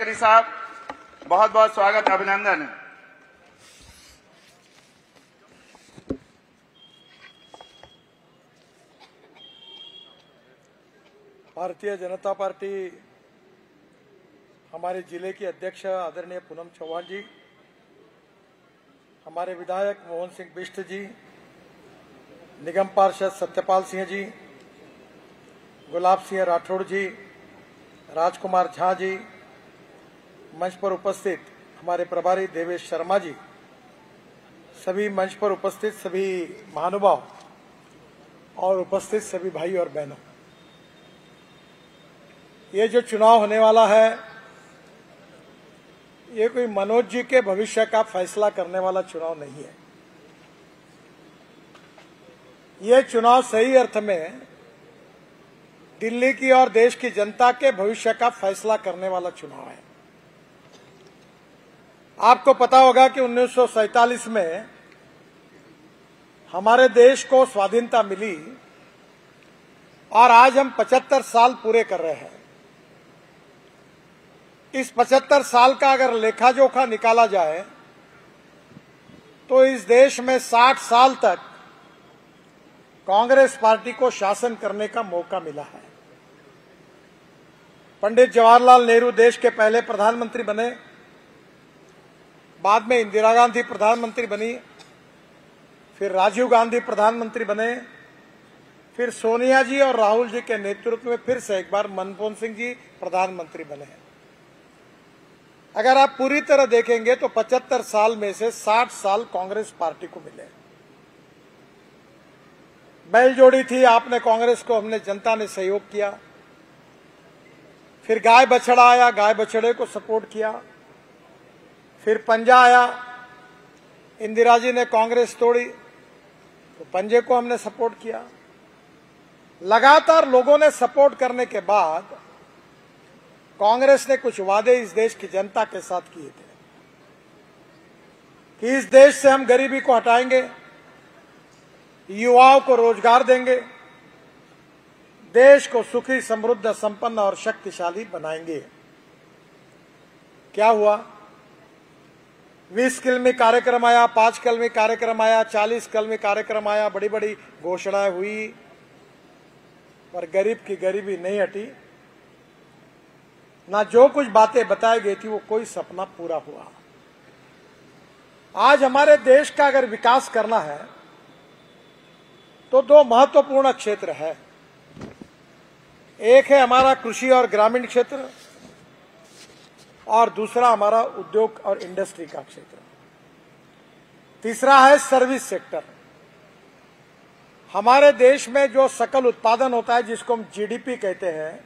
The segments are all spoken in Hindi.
साहब, बहुत बहुत स्वागत, अभिनंदन। भारतीय जनता पार्टी हमारे जिले की अध्यक्ष आदरणीय पूनम चौहान जी, हमारे विधायक मोहन सिंह बिष्ट जी, निगम पार्षद सत्यपाल सिंह जी, गुलाब सिंह राठौड़ जी, राजकुमार झा जी, मंच पर उपस्थित हमारे प्रभारी देवेश शर्मा जी, सभी मंच पर उपस्थित सभी महानुभाव और उपस्थित सभी भाई और बहनों, ये जो चुनाव होने वाला है ये कोई मनोज जी के भविष्य का फैसला करने वाला चुनाव नहीं है। ये चुनाव सही अर्थ में दिल्ली की और देश की जनता के भविष्य का फैसला करने वाला चुनाव है। आपको पता होगा कि 1947 में हमारे देश को स्वाधीनता मिली और आज हम 75 साल पूरे कर रहे हैं। इस 75 साल का अगर लेखा जोखा निकाला जाए तो इस देश में 60 साल तक कांग्रेस पार्टी को शासन करने का मौका मिला है। पंडित जवाहरलाल नेहरू देश के पहले प्रधानमंत्री बने, बाद में इंदिरा गांधी प्रधानमंत्री बनी, फिर राजीव गांधी प्रधानमंत्री बने, फिर सोनिया जी और राहुल जी के नेतृत्व में फिर से एक बार मनमोहन सिंह जी प्रधानमंत्री बने। अगर आप पूरी तरह देखेंगे तो 75 साल में से 60 साल कांग्रेस पार्टी को मिले। बैल जोड़ी थी आपने कांग्रेस को, हमने जनता ने सहयोग किया। फिर गाय बछड़ा आया, गाय बछड़े को सपोर्ट किया। फिर पंजा आया, इंदिरा जी ने कांग्रेस तोड़ी तो पंजे को हमने सपोर्ट किया। लगातार लोगों ने सपोर्ट करने के बाद कांग्रेस ने कुछ वादे इस देश की जनता के साथ किए थे कि इस देश से हम गरीबी को हटाएंगे, युवाओं को रोजगार देंगे, देश को सुखी, समृद्ध, संपन्न और शक्तिशाली बनाएंगे। क्या हुआ? 20 कलमी कार्यक्रम आया, 5 कलमी कार्यक्रम आया, 40 कलमी कार्यक्रम आया, बड़ी बड़ी घोषणाएं हुई, पर गरीब की गरीबी नहीं हटी। ना जो कुछ बातें बताई गई थी वो कोई सपना पूरा हुआ। आज हमारे देश का अगर विकास करना है तो दो महत्वपूर्ण क्षेत्र है। एक है हमारा कृषि और ग्रामीण क्षेत्र और दूसरा हमारा उद्योग और इंडस्ट्री का क्षेत्र। तीसरा है सर्विस सेक्टर। हमारे देश में जो सकल उत्पादन होता है, जिसको हम जीडीपी कहते हैं,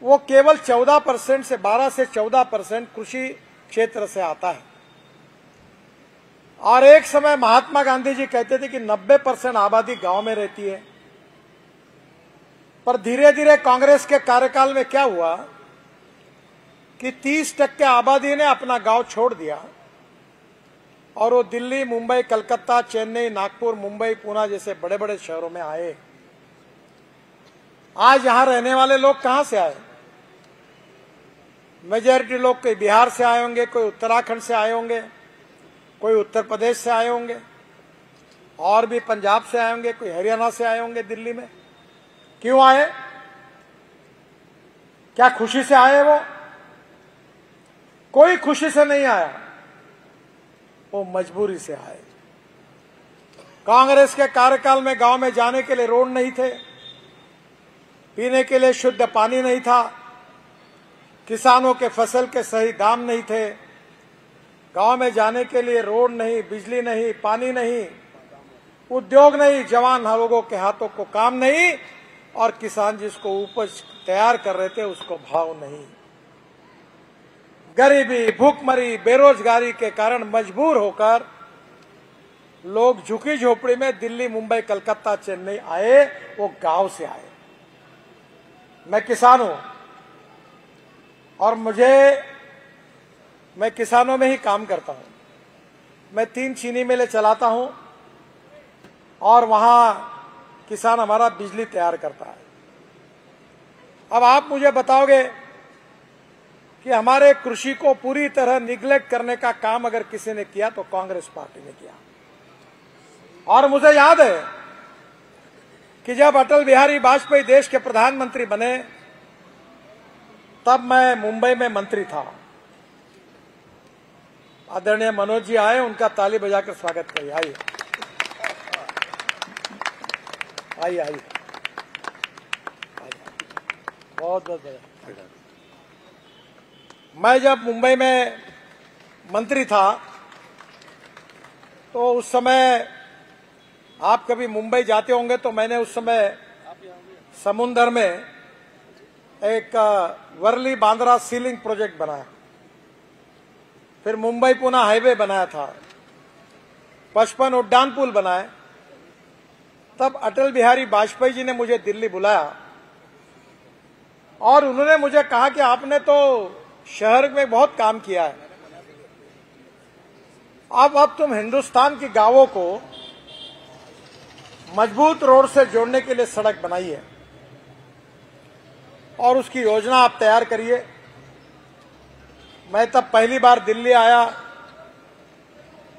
वो केवल 14% से 12 से 14% कृषि क्षेत्र से आता है। और एक समय महात्मा गांधी जी कहते थे कि 90% आबादी गांव में रहती है। पर धीरे धीरे कांग्रेस के कार्यकाल में क्या हुआ कि 30% आबादी ने अपना गांव छोड़ दिया और वो दिल्ली, मुंबई, कलकत्ता, चेन्नई, नागपुर, मुंबई, पुणे जैसे बड़े बड़े शहरों में आए। आज यहां रहने वाले लोग कहां से आए? मेजॉरिटी लोग कोई बिहार से आए होंगे, कोई उत्तराखंड से आए होंगे, कोई उत्तर प्रदेश से आए होंगे, और भी पंजाब से आए होंगे, कोई हरियाणा से आए होंगे दिल्ली में। क्यों आए? क्या खुशी से आए? वो कोई खुशी से नहीं आया, वो मजबूरी से आए। कांग्रेस के कार्यकाल में गांव में जाने के लिए रोड नहीं थे, पीने के लिए शुद्ध पानी नहीं था, किसानों के फसल के सही दाम नहीं थे, गांव में जाने के लिए रोड नहीं, बिजली नहीं, पानी नहीं, उद्योग नहीं, जवान लोगों के हाथों को काम नहीं, और किसान जिसको उपज तैयार कर रहे थे उसको भाव नहीं। गरीबी, भूखमरी, बेरोजगारी के कारण मजबूर होकर लोग झुकी झोपड़ी में दिल्ली, मुंबई, कलकत्ता, चेन्नई आए। वो गांव से आए। मैं किसान हूं और मैं किसानों में ही काम करता हूं। मैं 3 चीनी मिलें चलाता हूं और वहां किसान हमारा बिजली तैयार करता है। अब आप मुझे बताओगे कि हमारे कृषि को पूरी तरह निग्लेक्ट करने का काम अगर किसी ने किया तो कांग्रेस पार्टी ने किया। और मुझे याद है कि जब अटल बिहारी वाजपेयी देश के प्रधानमंत्री बने तब मैं मुंबई में मंत्री था। आदरणीय मनोज जी आए, उनका ताली बजाकर स्वागत करिए। आइए आइए आइए, बहुत बहुत बधाई। मैं जब मुंबई में मंत्री था तो उस समय, आप कभी मुंबई जाते होंगे तो मैंने उस समय समुंदर में एक वर्ली बांद्रा सीलिंग प्रोजेक्ट बनाया, फिर मुंबई पुणे हाईवे बनाया था, 55 उड्डान पुल बनाए। तब अटल बिहारी वाजपेयी जी ने मुझे दिल्ली बुलाया और उन्होंने मुझे कहा कि आपने तो शहर में बहुत काम किया है, अब तुम हिंदुस्तान की गांवों को मजबूत रोड से जोड़ने के लिए सड़क बनाइए और उसकी योजना आप तैयार करिए। मैं तब पहली बार दिल्ली आया,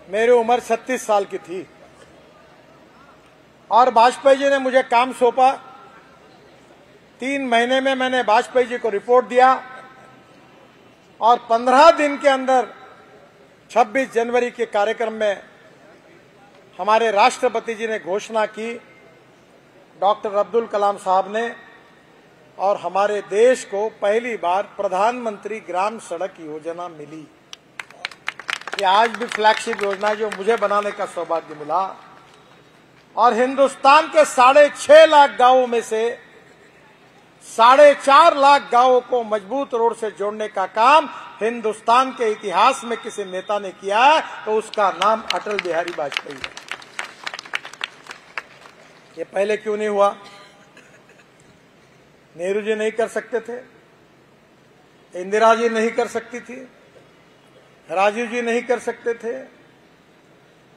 मेरी उम्र 36 साल की थी और वाजपेयी जी ने मुझे काम सौंपा। 3 महीने में मैंने वाजपेयी जी को रिपोर्ट दिया और 15 दिन के अंदर 26 जनवरी के कार्यक्रम में हमारे राष्ट्रपति जी ने घोषणा की, डॉक्टर अब्दुल कलाम साहब ने, और हमारे देश को पहली बार प्रधानमंत्री ग्राम सड़क योजना मिली। ये आज भी फ्लैगशिप योजना है जो मुझे बनाने का सौभाग्य मिला। और हिंदुस्तान के 6.5 लाख गांवों में से 4.5 लाख गांवों को मजबूत रोड से जोड़ने का काम हिंदुस्तान के इतिहास में किसी नेता ने किया है तो उसका नाम अटल बिहारी वाजपेयी है। ये पहले क्यों नहीं हुआ? नेहरू जी नहीं कर सकते थे, इंदिरा जी नहीं कर सकती थी, राजीव जी नहीं कर सकते थे।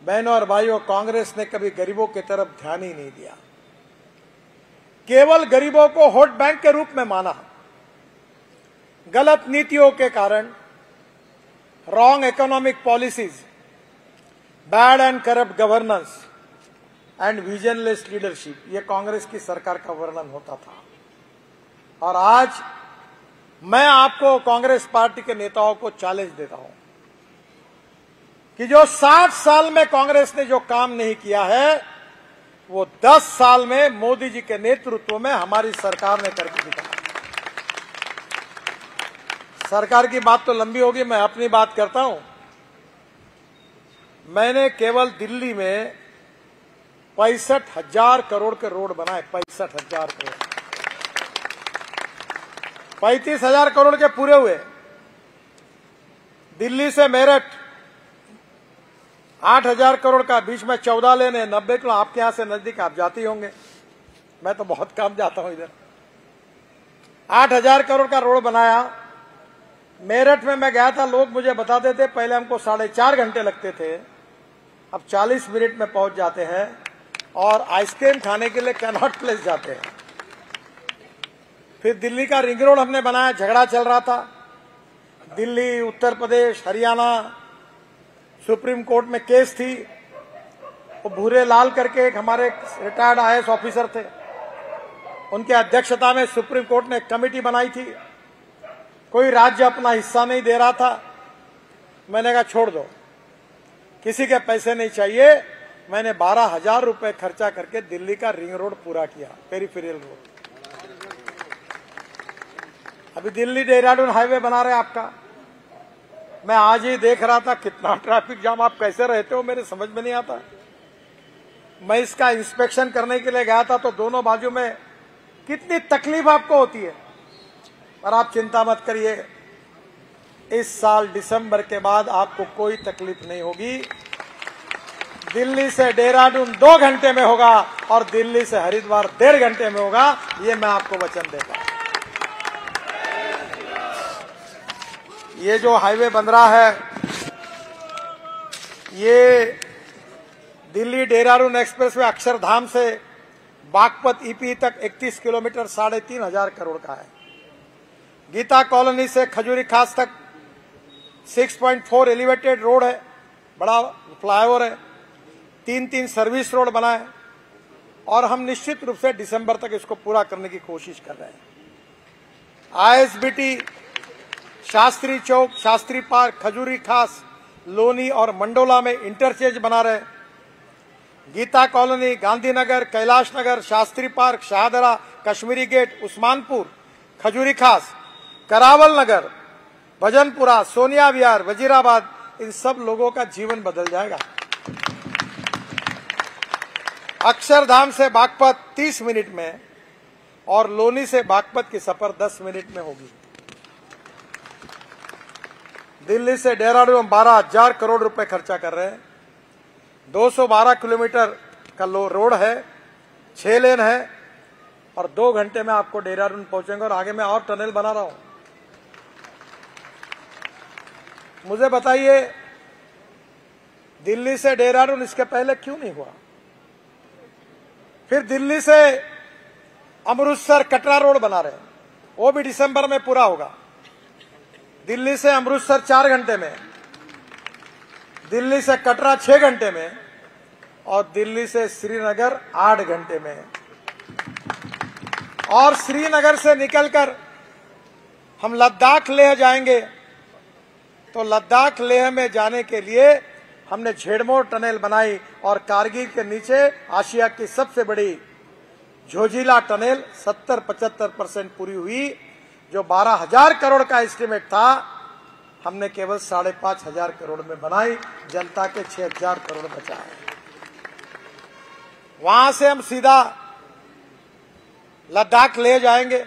बहनों और भाइयों, कांग्रेस ने कभी गरीबों की तरफ ध्यान ही नहीं दिया, केवल गरीबों को वोट बैंक के रूप में माना। गलत नीतियों के कारण, wrong economic policies, bad and corrupt governance and visionless leadership, ये कांग्रेस की सरकार का वर्णन होता था। और आज मैं आपको, कांग्रेस पार्टी के नेताओं को चैलेंज देता हूं कि जो 60 साल में कांग्रेस ने जो काम नहीं किया है वो 10 साल में मोदी जी के नेतृत्व में हमारी सरकार ने करके दिखाया। सरकार की बात तो लंबी होगी, मैं अपनी बात करता हूं। मैंने केवल दिल्ली में 65,000 करोड़ के रोड बनाए, 65,000 करोड़। 35,000 करोड़ के पूरे हुए। दिल्ली से मेरठ 8,000 करोड़ का, बीच में 14 लेने, 90 किलो। आपके यहां से नजदीक, आप जाते होंगे, मैं तो बहुत कम जाता हूं इधर। 8,000 करोड़ का रोड बनाया। मेरठ में मैं गया था, लोग मुझे बताते थे पहले हमको 4.5 घंटे लगते थे, अब 40 मिनट में पहुंच जाते हैं और आइसक्रीम खाने के लिए कैनॉट प्लेस जाते हैं। फिर दिल्ली का रिंग रोड हमने बनाया, झगड़ा चल रहा था। दिल्ली, उत्तर प्रदेश, हरियाणा, सुप्रीम कोर्ट में केस थी। वो भूरे लाल करके एक हमारे रिटायर्ड IAS ऑफिसर थे, उनके अध्यक्षता में सुप्रीम कोर्ट ने एक कमेटी बनाई थी। कोई राज्य अपना हिस्सा नहीं दे रहा था। मैंने कहा छोड़ दो, किसी के पैसे नहीं चाहिए। मैंने 12,000 रुपए खर्चा करके दिल्ली का रिंग रोड पूरा किया, पेरिफेरल रोड। अभी दिल्ली देहरादून हाईवे बना रहे आपका। मैं आज ही देख रहा था कितना ट्रैफिक जाम, आप कैसे रहते हो मेरे समझ में नहीं आता। मैं इसका इंस्पेक्शन करने के लिए गया था तो दोनों बाजू में कितनी तकलीफ आपको होती है, पर आप चिंता मत करिए, इस साल दिसंबर के बाद आपको कोई तकलीफ नहीं होगी। दिल्ली से देहरादून 2 घंटे में होगा और दिल्ली से हरिद्वार 1.5 घंटे में होगा, ये मैं आपको वचन देता हूं। ये जो हाईवे बन रहा है, ये दिल्ली देहरादून एक्सप्रेस वे अक्षरधाम से बागपत EP तक 31 किलोमीटर 3,500 करोड़ का है। गीता कॉलोनी से खजूरी खास तक 6.4 एलिवेटेड रोड है, बड़ा फ्लाईओवर है, 3 सर्विस रोड बना है और हम निश्चित रूप से दिसंबर तक इसको पूरा करने की कोशिश कर रहे हैं। आईएसबीटी, शास्त्री चौक, शास्त्री पार्क, खजूरी खास, लोनी और मंडोला में इंटरचेंज बना रहे। Gita colony, Gandhinagar, Kailash Nagar, Shastri park, Shahdara, Kashmiri gate, Usmanpur, खजूरी खास, करावल नगर, भजनपुरा, सोनिया विहार, वजीराबाद, इन सब लोगों का जीवन बदल जाएगा। अक्षरधाम से बागपत 30 मिनट में और लोनी से बागपत की सफर 10 मिनट में होगी। दिल्ली से देहरादून 12,000 करोड़ रुपए खर्चा कर रहे हैं। 212 किलोमीटर का रोड है, 6 लेन है और 2 घंटे में आपको देहरादून पहुंचेंगे और आगे मैं और टनल बना रहा हूं। मुझे बताइए, दिल्ली से देहरादून इसके पहले क्यों नहीं हुआ? फिर दिल्ली से अमृतसर कटरा रोड बना रहे हैं, वो भी दिसंबर में पूरा होगा। दिल्ली से अमृतसर 4 घंटे में, दिल्ली से कटरा 6 घंटे में और दिल्ली से श्रीनगर 8 घंटे में। और श्रीनगर से निकलकर हम लद्दाख लेह जाएंगे, तो लद्दाख लेह में जाने के लिए हमने झेड़मोर टनल बनाई और कारगिल के नीचे आशिया की सबसे बड़ी झोजिला टनल 70-75% पूरी हुई। जो 12,000 करोड़ का एस्टीमेट था, हमने केवल 5,500 करोड़ में बनाई, जनता के 6,000 करोड़ बचाए। वहां से हम सीधा लद्दाख ले जाएंगे,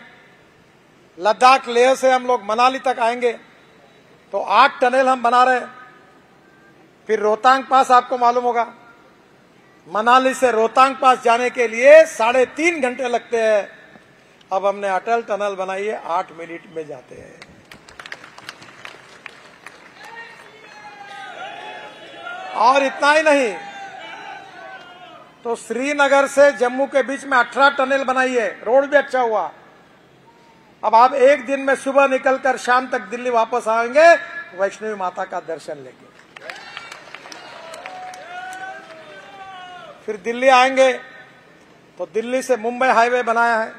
लद्दाख लेह से हम लोग मनाली तक आएंगे, तो 8 टनल हम बना रहे हैं। फिर रोहतांग पास आपको मालूम होगा, मनाली से रोहतांग पास जाने के लिए 3.5 घंटे लगते हैं। अब हमने अटल टनल बनाई है, 8 मिनट में जाते हैं। और इतना ही नहीं, तो श्रीनगर से जम्मू के बीच में 18 टनल बनाई है, रोड भी अच्छा हुआ। अब आप एक दिन में सुबह निकलकर शाम तक दिल्ली वापस आएंगे, वैष्णवी माता का दर्शन लेंगे। फिर दिल्ली आएंगे तो दिल्ली से मुंबई हाईवे बनाया है,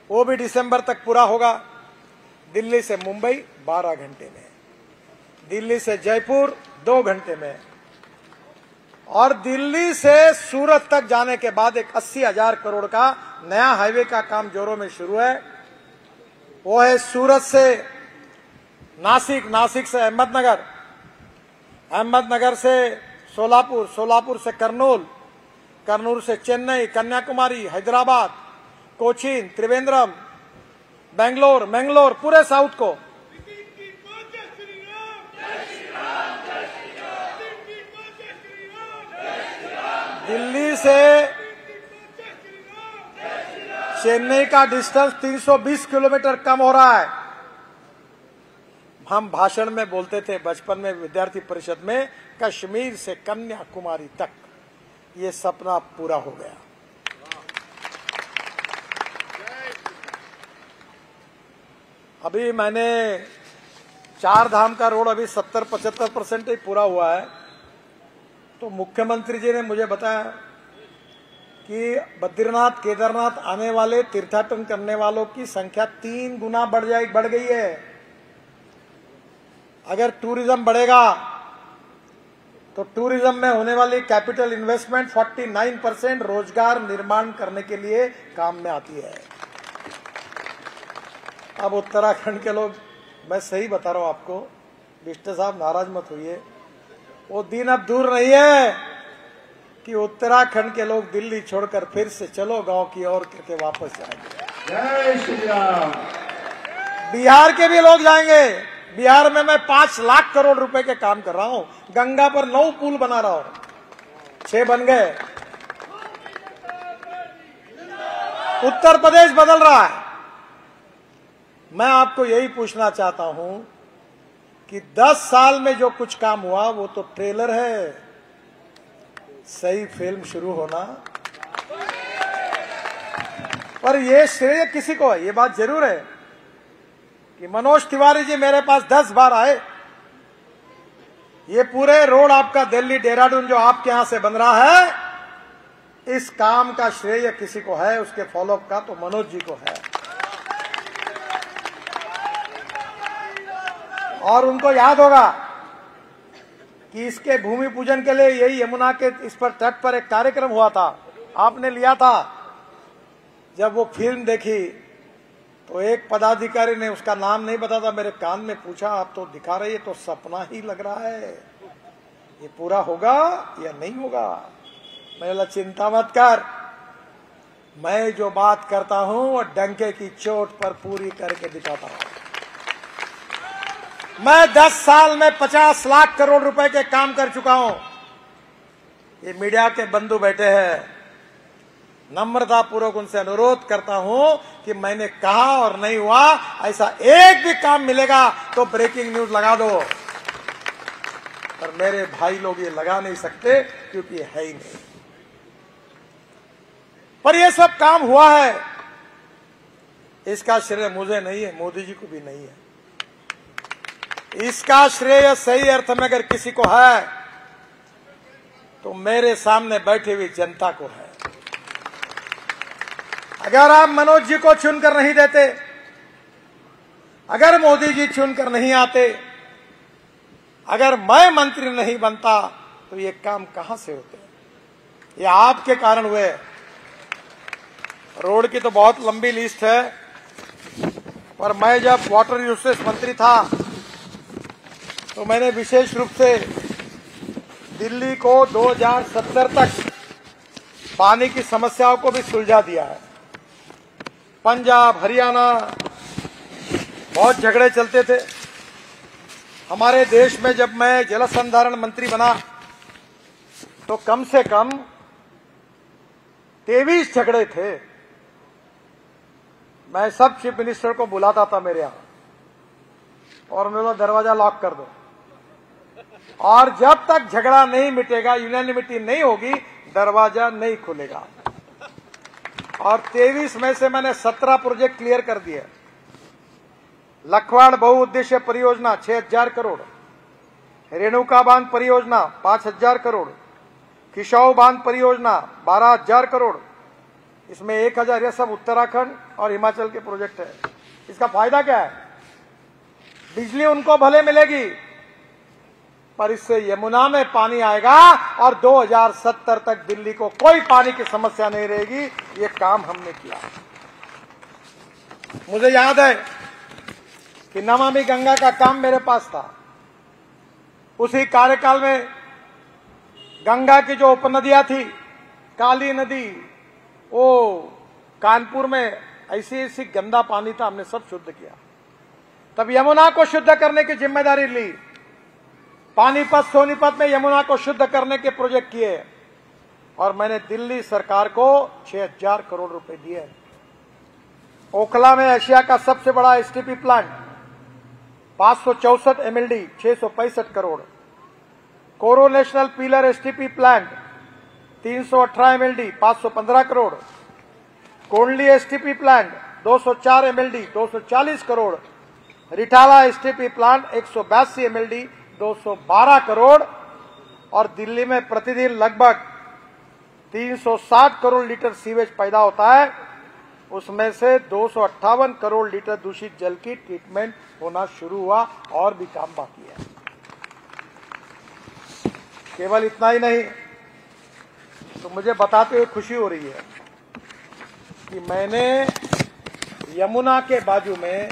वो भी दिसंबर तक पूरा होगा। दिल्ली से मुंबई 12 घंटे में, दिल्ली से जयपुर 2 घंटे में और दिल्ली से सूरत तक जाने के बाद एक 80,000 करोड़ का नया हाईवे का काम जोरों में शुरू है। वो है सूरत से नासिक, नासिक से अहमदनगर, अहमदनगर से सोलापुर, सोलापुर से कर्नूल, कर्नूल से चेन्नई, कन्याकुमारी, हैदराबाद, कोचीन, त्रिवेंद्रम, बेंगलोर, मैंगलोर, पूरे साउथ को। दिल्ली से चेन्नई का डिस्टेंस 320 किलोमीटर कम हो रहा है। हम भाषण में बोलते थे बचपन में विद्यार्थी परिषद में, कश्मीर से कन्याकुमारी तक, ये सपना पूरा हो गया। अभी मैंने 4 धाम का रोड अभी 70-75% ही पूरा हुआ है। तो मुख्यमंत्री जी ने मुझे बताया कि बद्रीनाथ, केदारनाथ आने वाले तीर्थाटन करने वालों की संख्या 3 गुना बढ़ गई है। अगर टूरिज्म बढ़ेगा तो टूरिज्म में होने वाली कैपिटल इन्वेस्टमेंट 49% रोजगार निर्माण करने के लिए काम में आती है। अब उत्तराखंड के लोग, मैं सही बता रहा हूं आपको, बिष्ट साहब नाराज मत होइए, वो दिन अब दूर नहीं है कि उत्तराखंड के लोग दिल्ली छोड़कर फिर से चलो गांव की ओर करके वापस जाएंगे। जय श्री राम। बिहार के भी लोग जाएंगे। बिहार में मैं 5 लाख करोड़ रुपए के काम कर रहा हूं, गंगा पर 9 पुल बना रहा हूं, 6 बन गए। उत्तर प्रदेश बदल रहा है। मैं आपको यही पूछना चाहता हूं कि 10 साल में जो कुछ काम हुआ वो तो ट्रेलर है, सही फिल्म शुरू होना। पर ये श्रेय किसी को है, ये बात जरूर है कि मनोज तिवारी जी मेरे पास 10 बार आए, ये पूरे रोड आपका दिल्ली देहरादून जो आपके यहां से बन रहा है, इस काम का श्रेय किसी को है, उसके फॉलोअप का तो मनोज जी को है। और उनको याद होगा कि इसके भूमि पूजन के लिए यही यमुना के इस पर तट पर एक कार्यक्रम हुआ था, आपने लिया था। जब वो फिल्म देखी तो एक पदाधिकारी ने, उसका नाम नहीं बता था, मेरे कान में पूछा, आप तो दिखा रही है तो सपना ही लग रहा है, ये पूरा होगा या नहीं होगा? मैंने बोला चिंता मत कर, मैं जो बात करता हूं वो डंके की चोट पर पूरी करके दिखाता हूं। मैं 10 साल में 50 लाख करोड़ रुपए के काम कर चुका हूं। ये मीडिया के बंधु बैठे हैं, नम्रता पूर्वक उनसे अनुरोध करता हूं कि मैंने कहा और नहीं हुआ, ऐसा एक भी काम मिलेगा तो ब्रेकिंग न्यूज लगा दो। पर मेरे भाई लोग ये लगा नहीं सकते क्योंकि ये है ही नहीं। पर ये सब काम हुआ है, इसका श्रेय मुझे नहीं है, मोदी जी को भी नहीं है। इसका श्रेय सही अर्थ में अगर किसी को है तो मेरे सामने बैठी हुई जनता को है। अगर आप मनोज जी को चुनकर नहीं देते, अगर मोदी जी चुनकर नहीं आते, अगर मैं मंत्री नहीं बनता तो ये काम कहां से होते? ये आपके कारण हुए। रोड की तो बहुत लंबी लिस्ट है, पर मैं जब वाटर रिसोर्सेस मंत्री था तो मैंने विशेष रूप से दिल्ली को 2070 तक पानी की समस्याओं को भी सुलझा दिया है। पंजाब, हरियाणा बहुत झगड़े चलते थे हमारे देश में। जब मैं जल संधारण मंत्री बना तो कम से कम 23 झगड़े थे। मैं सब चीफ मिनिस्टर को बुलाता था मेरे यहां और मैं बोला दरवाजा लॉक कर दो, और जब तक झगड़ा नहीं मिटेगा, यूनानिमिटी नहीं होगी, दरवाजा नहीं खुलेगा। और 23 में से मैंने 17 प्रोजेक्ट क्लियर कर दिए। लखवाड़ बहुउद्देश्य परियोजना 6000 करोड़, रेणुका बांध परियोजना 5000 करोड़, किशोर बांध परियोजना 12000 करोड़, इसमें 1000, यह सब उत्तराखंड और हिमाचल के प्रोजेक्ट है। इसका फायदा क्या है? बिजली उनको भले मिलेगी, पर इससे यमुना में पानी आएगा और 2070 तक दिल्ली को कोई पानी की समस्या नहीं रहेगी। ये काम हमने किया। मुझे याद है कि नमामि गंगा का काम मेरे पास था। उसी कार्यकाल में गंगा की जो उपनदियां थी, काली नदी, वो कानपुर में ऐसी ऐसी गंदा पानी था, हमने सब शुद्ध किया। तब यमुना को शुद्ध करने की जिम्मेदारी ली। पानीपत, सोनीपत में यमुना को शुद्ध करने के प्रोजेक्ट किए और मैंने दिल्ली सरकार को 6000 करोड़ रुपए दिए। ओखला में एशिया का सबसे बड़ा एसटीपी प्लांट 564 एमएलडी 665 करोड़, कोरो national pillar STP plant 318 MLD 515 crore, Kondli STP plant 204 MLD 240 crore, Rithala STP plant 182 MLD 212 crore, और दिल्ली में प्रतिदिन लगभग 360 करोड़ लीटर सीवेज पैदा होता है। उसमें से 258 करोड़ लीटर दूषित जल की ट्रीटमेंट होना शुरू हुआ, और भी काम बाकी है। केवल इतना ही नहीं, तो मुझे बताते हुए खुशी हो रही है कि मैंने यमुना के बाजू में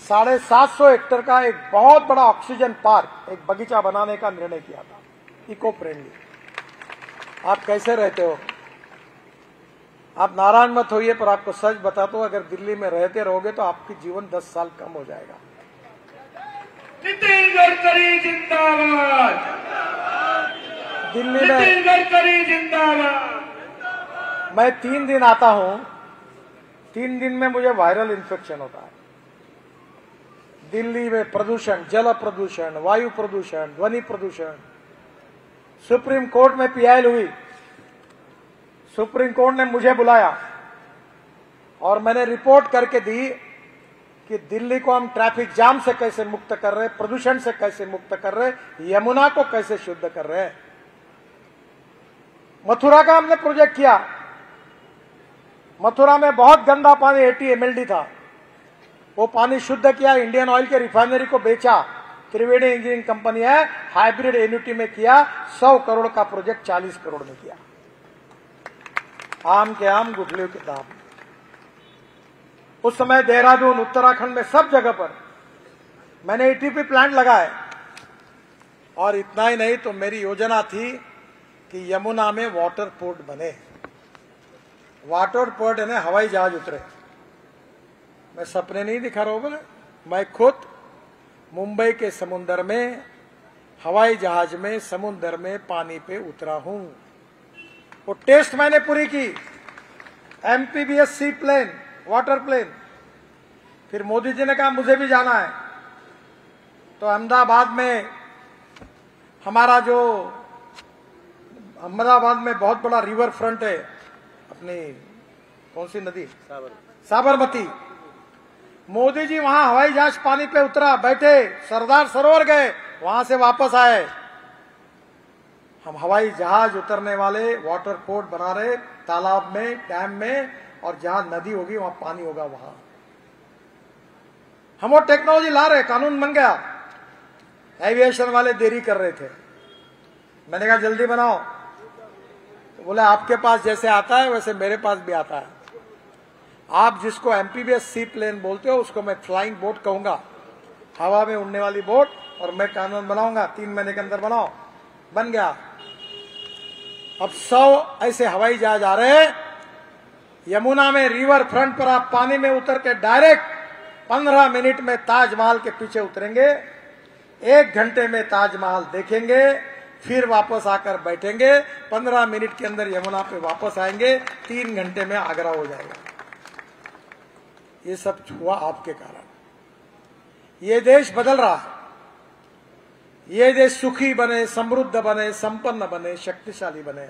750 हेक्टेयर का एक बहुत बड़ा ऑक्सीजन पार्क, एक बगीचा बनाने का निर्णय किया था, इको फ्रेंडली। आप कैसे रहते हो? आप नाराज मत होइए, पर आपको सच बताता हूं, अगर दिल्ली में रहते रहोगे तो आपकी जीवन 10 साल कम हो जाएगा। नितिन गडकरी जिंदाबाद, दिल्ली में नितिन गडकरी जिंदाबाद। मैं 3 दिन आता हूं, 3 दिन में मुझे वायरल इन्फेक्शन होता है। दिल्ली में प्रदूषण, जल प्रदूषण, वायु प्रदूषण, ध्वनि प्रदूषण। सुप्रीम कोर्ट में पीआईएल हुई, सुप्रीम कोर्ट ने मुझे बुलाया और मैंने रिपोर्ट करके दी कि दिल्ली को हम ट्रैफिक जाम से कैसे मुक्त कर रहे हैं, प्रदूषण से कैसे मुक्त कर रहे हैं, यमुना को कैसे शुद्ध कर रहे हैं। मथुरा का हमने प्रोजेक्ट किया। मथुरा में बहुत गंदा पानी 80 MLD था, वो पानी शुद्ध किया, इंडियन ऑयल के रिफाइनरी को बेचा, त्रिवेणी इंजीनियरिंग कंपनी है, हाइब्रिड एन्युटी में किया, 100 करोड़ का प्रोजेक्ट 40 करोड़ में किया। आम के आम गुठलियों के दाम। उस समय देहरादून, उत्तराखंड में सब जगह पर मैंने एटीपी प्लांट लगाए। और इतना ही नहीं तो मेरी योजना थी कि यमुना में वाटर पोर्ट बने। वाटर पोर्ट यानी हवाई जहाज उतरे। मैं सपने नहीं दिखा रहा हूं, मैं खुद मुंबई के समुद्र में हवाई जहाज में समुद्र में पानी पे उतरा हूं। वो टेस्ट मैंने पूरी की। MPBS सी प्लेन, वाटर प्लेन। फिर मोदी जी ने कहा मुझे भी जाना है, तो अहमदाबाद में हमारा जो अहमदाबाद में बहुत बड़ा रिवर फ्रंट है, अपनी कौन सी नदी, साबरमती। मोदी जी वहां हवाई जहाज पानी पे उतरा, बैठे, सरदार सरोवर गए, वहां से वापस आए। हम हवाई जहाज उतरने वाले वाटर पोर्ट बना रहे, तालाब में, डैम में, और जहां नदी होगी वहां पानी होगा। वहां हम वो टेक्नोलॉजी ला रहे, कानून बन गया। एविएशन वाले देरी कर रहे थे, मैंने कहा जल्दी बनाओ, तो बोले आपके पास जैसे आता है वैसे मेरे पास भी आता है। आप जिसको MPBS सी प्लेन बोलते हो उसको मैं फ्लाइंग बोट कहूंगा, हवा में उड़ने वाली बोट, और मैं कानून बनाऊंगा, 3 महीने के अंदर बनाओ। बन गया। अब 100 ऐसे हवाई जहाज आ रहे हैं। यमुना में रिवर फ्रंट पर आप पानी में उतर के डायरेक्ट 15 मिनट में ताजमहल के पीछे उतरेंगे, 1 घंटे में ताजमहल देखेंगे, फिर वापस आकर बैठेंगे, 15 मिनट के अंदर यमुना पे वापस आएंगे, 3 घंटे में आगरा हो जाएगा। ये सब हुआ आपके कारण। ये देश बदल रहा है। ये देश सुखी बने, समृद्ध बने, संपन्न बने, शक्तिशाली बने।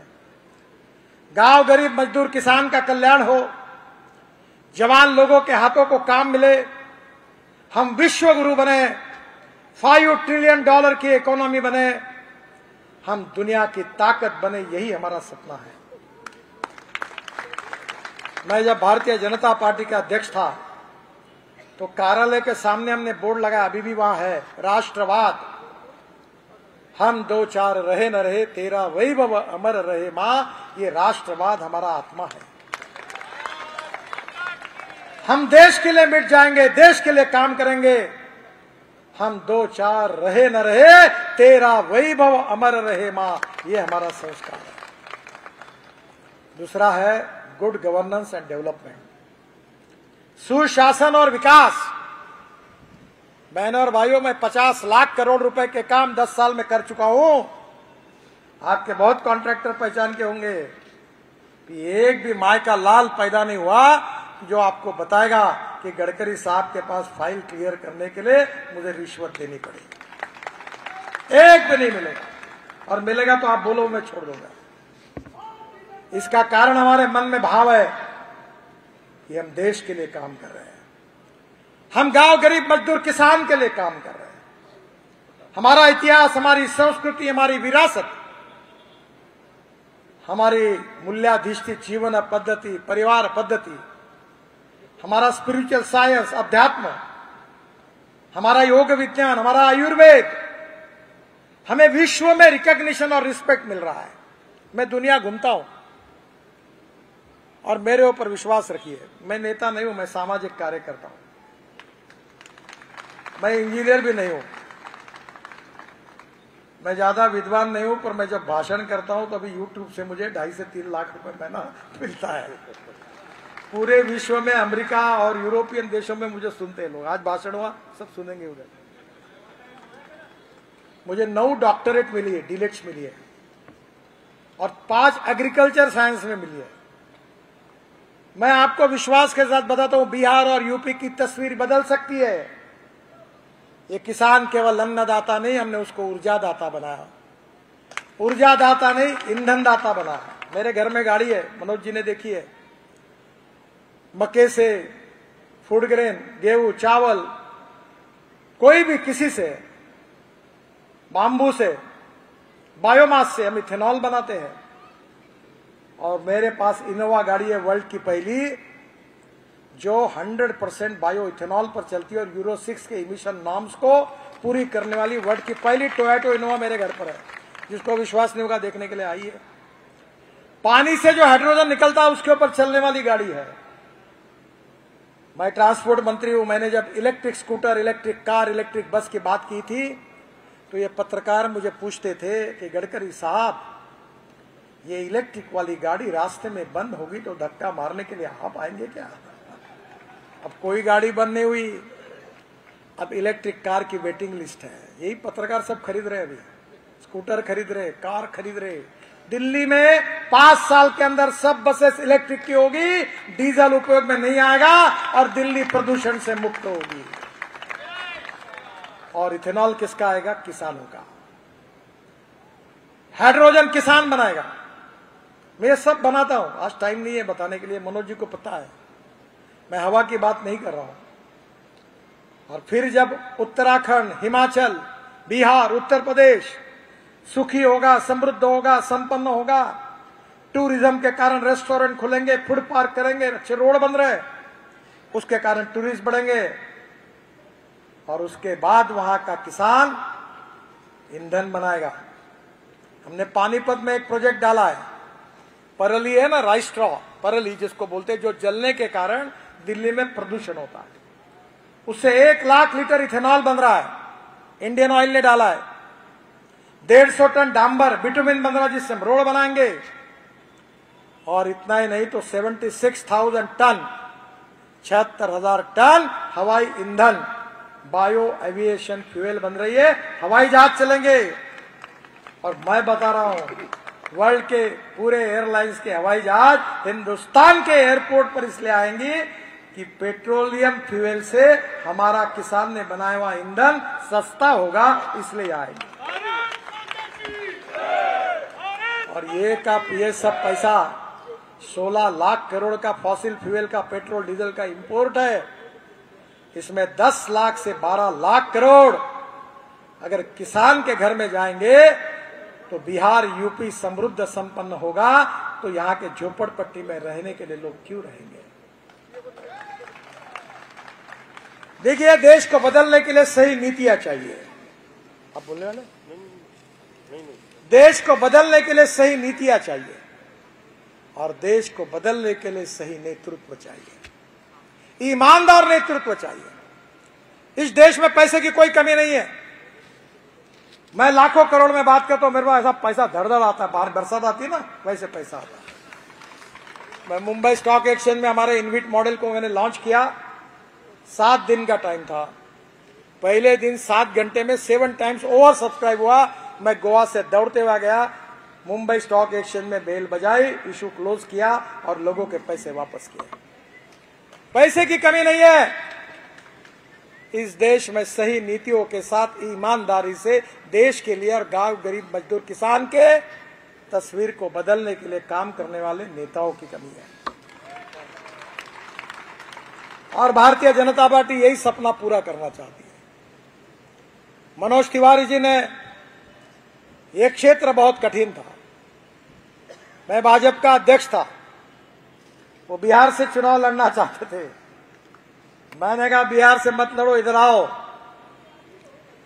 गांव गरीब मजदूर किसान का कल्याण हो, जवान लोगों के हाथों को काम मिले, हम विश्व गुरु बने, $5 ट्रिलियन की इकोनॉमी बने, हम दुनिया की ताकत बने, यही हमारा सपना है। मैं जब भारतीय जनता पार्टी का अध्यक्ष था तो कार्यालय के सामने हमने बोर्ड लगाया, अभी भी वहां है, राष्ट्रवाद। हम 2-4 रहे न रहे, तेरा वैभव अमर रहे मां, ये राष्ट्रवाद हमारा आत्मा है। हम देश के लिए मिट जाएंगे, देश के लिए काम करेंगे। हम 2-4 रहे न रहे, तेरा वैभव अमर रहे मां, ये हमारा संस्कार है। दूसरा है गुड गवर्नेंस एंड डेवलपमेंट, सुशासन और विकास। बहनों और भाइयों, मैं 50 लाख करोड़ रुपए के काम 10 साल में कर चुका हूं। आपके बहुत कॉन्ट्रैक्टर पहचान के होंगे कि एक भी माय का लाल पैदा नहीं हुआ जो आपको बताएगा कि गडकरी साहब के पास फाइल क्लियर करने के लिए मुझे रिश्वत देनी पड़ेगी। एक भी नहीं मिलेगा, और मिलेगा तो आप बोलो मैं छोड़ दूंगा। इसका कारण हमारे मन में भाव है कि हम देश के लिए काम कर रहे हैं, हम गांव गरीब मजदूर किसान के लिए काम कर रहे हैं। हमारा इतिहास, हमारी संस्कृति, हमारी विरासत, हमारी मूल्याधिष्ठित जीवन पद्धति, परिवार पद्धति, हमारा स्पिरिचुअल साइंस, अध्यात्म, हमारा योग विज्ञान, हमारा आयुर्वेद, हमें विश्व में रिकॉग्निशन और रिस्पेक्ट मिल रहा है। मैं दुनिया घूमता हूं और मेरे ऊपर विश्वास रखिए, मैं नेता नहीं हूं, मैं सामाजिक कार्य करता हूं, मैं इंजीनियर भी नहीं हूं, मैं ज्यादा विद्वान नहीं हूं, पर मैं जब भाषण करता हूं तो अभी YouTube से मुझे 2.5 से 3 लाख रुपए महीना मिलता है। पूरे विश्व में, अमेरिका और यूरोपियन देशों में मुझे सुनते हैं लोग। आज भाषण हुआ, सब सुनेंगे उधर। मुझे 9 डॉक्टरेट मिली है, डीलेट्स मिली है, और 5 एग्रीकल्चर साइंस में मिली है। मैं आपको विश्वास के साथ बताता हूं, बिहार और यूपी की तस्वीर बदल सकती है। ये किसान केवल अन्नदाता नहीं, हमने उसको ऊर्जा दाता बनाया। ऊर्जा दाता नहीं, ईंधन दाता बनाया। मेरे घर में गाड़ी है, मनोज जी ने देखी है, मक्के से फूड ग्रेन, गेहूं, चावल, कोई भी किसी से, बाम्बू से, बायोमास से हम इथेनॉल बनाते हैं। और मेरे पास इनोवा गाड़ी है वर्ल्ड की पहली जो 100% बायो इथेनॉल पर चलती है और यूरो 6 के इमिशन नॉर्म्स को पूरी करने वाली वर्ल्ड की पहली टोयोटा इनोवा मेरे घर पर है। जिसको विश्वास नहीं होगा देखने के लिए आइए। पानी से जो हाइड्रोजन निकलता है उसके ऊपर चलने वाली गाड़ी है। मैं ट्रांसपोर्ट मंत्री हूं। मैंने जब electric scooter, electric car, electric bus की बात की थी तो ये पत्रकार मुझे पूछते थे कि गडकरी साहब, ये इलेक्ट्रिक वाली गाड़ी रास्ते में बंद होगी तो धक्का मारने के लिए आप आएंगे क्या? अब कोई गाड़ी बंद नहीं हुई, अब इलेक्ट्रिक कार की वेटिंग लिस्ट है। यही पत्रकार सब खरीद रहे, अभी स्कूटर खरीद रहे, कार खरीद रहे। दिल्ली में 5 साल के अंदर सब बसेस इलेक्ट्रिक की होगी, डीजल उपयोग में नहीं आएगा और दिल्ली प्रदूषण से मुक्त होगी। और इथेनॉल किसका आएगा? किसानों का। हाइड्रोजन किसान बनाएगा। मैं ये सब बनाता हूं, आज टाइम नहीं है बताने के लिए, मनोज जी को पता है। मैं हवा की बात नहीं कर रहा हूं। और फिर जब उत्तराखंड, हिमाचल, बिहार, उत्तर प्रदेश सुखी होगा, समृद्ध होगा, संपन्न होगा, टूरिज्म के कारण रेस्टोरेंट खुलेंगे, फूड पार्क करेंगे, अच्छे रोड बन रहे, उसके कारण टूरिस्ट बढ़ेंगे और उसके बाद वहां का किसान ईंधन बनाएगा। हमने पानीपत में एक प्रोजेक्ट डाला है, परली है ना, राइस स्ट्रॉ, परली जिसको बोलते हैं, जो जलने के कारण दिल्ली में प्रदूषण होता है, उससे 1 लाख लीटर इथेनॉल बन रहा है। इंडियन ऑयल ने डाला है। 150 टन डांबर, बिटुमिन बन रहा है जिससे हम रोड बनाएंगे। और इतना ही नहीं तो 76,000 टन, 76,000 टन हवाई ईंधन, बायो एविएशन फ्यूल बन रही है। हवाई जहाज चलेंगे। और मैं बता रहा हूं, वर्ल्ड के पूरे एयरलाइंस के हवाई जहाज हिंदुस्तान के एयरपोर्ट पर इसलिए आएंगी कि पेट्रोलियम फ्यूल से हमारा किसान ने बनाया हुआ ईंधन सस्ता होगा, इसलिए आएंगे। और ये सब पैसा 16 लाख करोड़ का फॉसिल फ्यूल का, पेट्रोल डीजल का इंपोर्ट है। इसमें 10 लाख से 12 लाख करोड़ अगर किसान के घर में जाएंगे तो बिहार, यूपी समृद्ध संपन्न होगा। तो यहां के झोपड़पट्टी में रहने के लिए लोग क्यों रहेंगे? देखिए, देश को बदलने के लिए सही नीतियां चाहिए। आप बोलने वाले? देश को बदलने के लिए सही नीतियां चाहिए और देश को बदलने के लिए सही नेतृत्व चाहिए, ईमानदार नेतृत्व चाहिए। इस देश में पैसे की कोई कमी नहीं है। मैं लाखों करोड़ में बात करता हूं, मेरे पास ऐसा पैसा धड़धड़ आता है, बाहर बरसात आती है ना, वैसे पैसा आता है। मैं मुंबई स्टॉक एक्सचेंज में हमारे इनविट मॉडल को मैंने लॉन्च किया। 7 दिन का टाइम था। पहले दिन 7 घंटे में 7 टाइम्स ओवर सब्सक्राइब हुआ। मैं गोवा से दौड़ते हुआ गया, मुंबई स्टॉक एक्सचेंज में बेल बजाई, इशू क्लोज किया और लोगों के पैसे वापस किए। पैसे की कमी नहीं है। इस देश में सही नीतियों के साथ ईमानदारी से देश के लिए और गांव, गरीब, मजदूर, किसान के तस्वीर को बदलने के लिए काम करने वाले नेताओं की कमी है। और भारतीय जनता पार्टी यही सपना पूरा करना चाहती है। मनोज तिवारी जी ने, यह क्षेत्र बहुत कठिन था। मैं भाजपा का अध्यक्ष था, वो बिहार से चुनाव लड़ना चाहते थे। मैंने कहा बिहार से मत लड़ो, इधर आओ।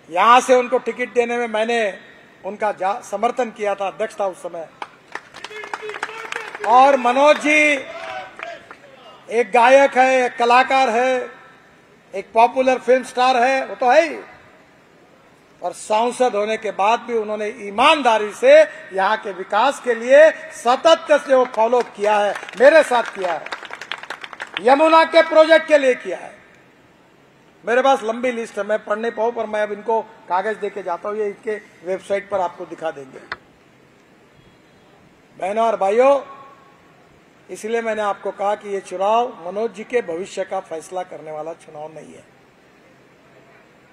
यहां से उनको टिकट देने में मैंने उनका समर्थन किया था, अध्यक्ष था उस समय। और मनोज जी एक गायक है, एक कलाकार है, एक पॉपुलर फिल्म स्टार है, वो तो है ही। और सांसद होने के बाद भी उन्होंने ईमानदारी से यहाँ के विकास के लिए सतत से वो फॉलो किया है, मेरे साथ किया है, यमुना के प्रोजेक्ट के लिए किया है। मेरे पास लंबी लिस्ट है, मैं पढ़ नहीं पाऊं, पर मैं अब इनको कागज देके जाता हूं, ये इसके वेबसाइट पर आपको दिखा देंगे। बहनों और भाइयों, इसलिए मैंने आपको कहा कि ये चुनाव मनोज जी के भविष्य का फैसला करने वाला चुनाव नहीं है।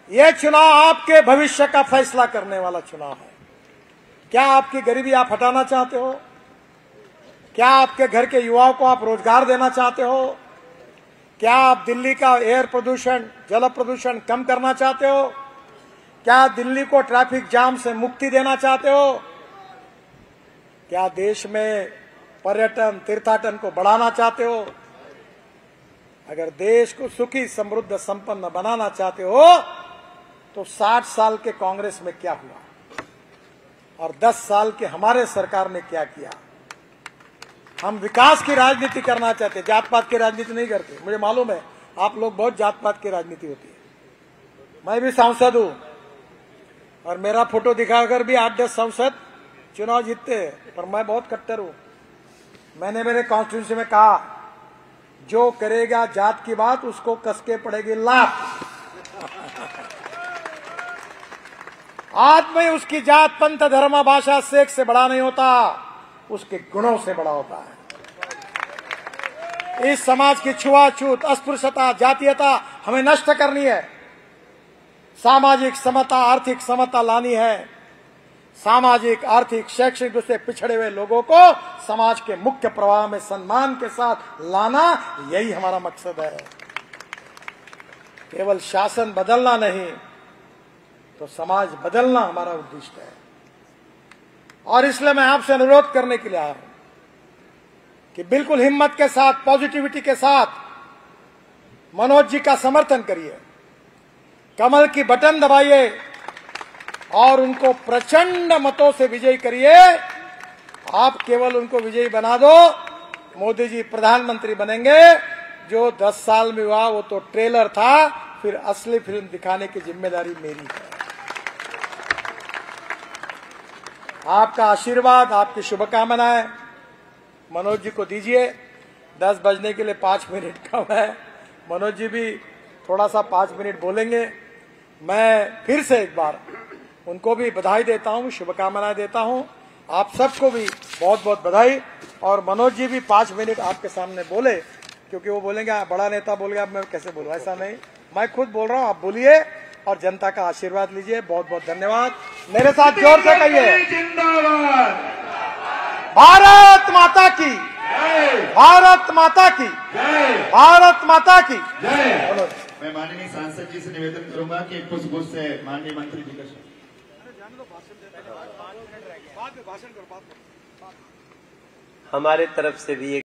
यह चुनाव आपके भविष्य का फैसला करने वाला चुनाव है। क्या आपकी गरीबी आप हटाना चाहते हो? क्या आपके घर के युवाओं को आप रोजगार देना चाहते हो? क्या आप दिल्ली का एयर प्रदूषण, जल प्रदूषण कम करना चाहते हो? क्या दिल्ली को ट्रैफिक जाम से मुक्ति देना चाहते हो? क्या देश में पर्यटन, तीर्थाटन को बढ़ाना चाहते हो? अगर देश को सुखी, समृद्ध, संपन्न बनाना चाहते हो तो 60 साल के कांग्रेस में क्या हुआ और 10 साल के हमारे सरकार ने क्या किया? हम विकास की राजनीति करना चाहते, जात पात की राजनीति नहीं करते। मुझे मालूम है आप लोग बहुत जात पात की राजनीति होती है। मैं भी सांसद हूं और मेरा फोटो दिखाकर भी 8-10 सांसद चुनाव जीतते हैं, पर मैं बहुत कट्टर हूं। मैंने मेरे कॉन्स्टिट्यूंसी में कहा, जो करेगा जात की बात उसको कसके पड़ेगी लात। आदमी उसकी जात, पंथ, धर्म, भाषा, सेक्स से बड़ा नहीं होता, उसके गुणों से बड़ा होता है। इस समाज की छुआछूत, अस्पृश्यता, जातीयता हमें नष्ट करनी है। सामाजिक समता, आर्थिक समता लानी है। सामाजिक, आर्थिक, शैक्षणिक रूप से पिछड़े हुए लोगों को समाज के मुख्य प्रवाह में सम्मान के साथ लाना, यही हमारा मकसद है। केवल शासन बदलना नहीं तो समाज बदलना हमारा उद्देश्य है। और इसलिए मैं आपसे अनुरोध करने के लिए आया हूं कि बिल्कुल हिम्मत के साथ, पॉजिटिविटी के साथ मनोज जी का समर्थन करिए, कमल की बटन दबाइए और उनको प्रचंड मतों से विजयी करिए। आप केवल उनको विजयी बना दो, मोदी जी प्रधानमंत्री बनेंगे। जो 10 साल में हुआ वो तो ट्रेलर था, फिर असली फिल्म दिखाने की जिम्मेदारी मेरी है। आपका आशीर्वाद, आपकी शुभकामनाएं मनोज जी को दीजिए। 10 बजने के लिए 5 मिनट कम है। मनोज जी भी थोड़ा सा 5 मिनट बोलेंगे। मैं फिर से एक बार उनको भी बधाई देता हूं, शुभकामनाएं देता हूं। आप सबको भी बहुत बहुत बधाई। और मनोज जी भी 5 मिनट आपके सामने बोले, क्योंकि वो बोलेंगे बड़ा नेता बोल गया, अब मैं कैसे बोलूं। ऐसा नहीं, मैं खुद बोल रहा हूं, आप बोलिए और जनता का आशीर्वाद लीजिए। बहुत बहुत धन्यवाद। मेरे साथ जोर से कहिए, जिंदाबाद, भारत माता की, भारत माता की, भारत माता की जय। मैं माननीय सांसद जी से निवेदन करूंगा कि पुष्प से माननीय मंत्री जी का हमारे तरफ से भी एक